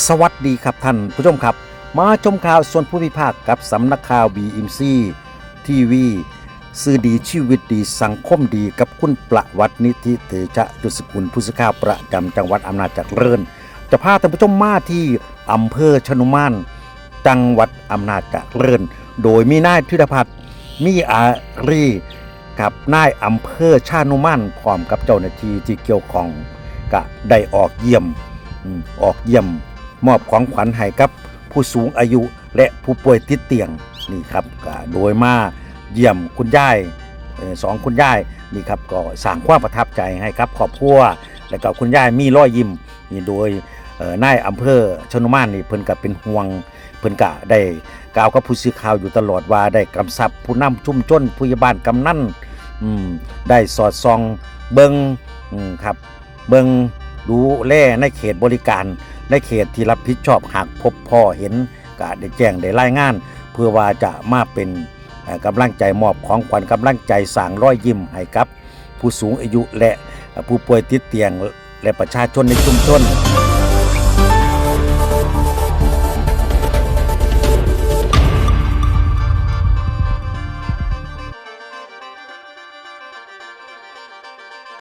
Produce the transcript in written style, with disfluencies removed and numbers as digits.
สวัสดีครับท่านผู้ชมครับมาชมข่าวส่วนผู้พิพากษ์กับสำนักข่าว BMC ทีวีสื่อดีชีวิตดีสังคมดีกับคุณประวัตินิธิเตชะจุสกุลผู้สื่อข่าวประจำจังหวัดอำนาจเจริญจะพาท่านผู้ชมมาที่อำเภอชนุมานจังหวัดอำนาจเจริญโดยมีนายธิรพัฒน์มีอารีกับนายอำเภอชานุมานพร้อมกับเจ้าหน้าที่ที่เกี่ยวข้องก็ได้ออกเยี่ยมมอบของขวัญให้กับผู้สูงอายุและผู้ป่วยติดเตียงนี่ครับก็โดยมาเยี่ยมคุณยายสองคุณยายนี่ครับก็สร้างความประทับใจให้ครับครอบครัวและก็คุณยายมีรอยยิ้มนี่โดยนายอำเภอชนุมานนี่เพิ่นก็เป็นห่วงเพิ่นก็ได้กล่าวกับผู้สื่อข่าวอยู่ตลอดว่าได้กำชับผู้นำชุมชนผู้ใหญ่บ้านกำนันได้สอดส่องเบิ่งครับเบิ่งดูแลในเขตบริการในเขตที่รับผิดชอบหากพบพ่อเห็นก็ได้แจ้งได้รายงานเพื่อว่าจะมาเป็นกำลังใจมอบของขวัญกำลังใจสร้างรอยยิ้มให้กับผู้สูงอายุและผู้ป่วยติดเตียงและประชาชนในชุมชน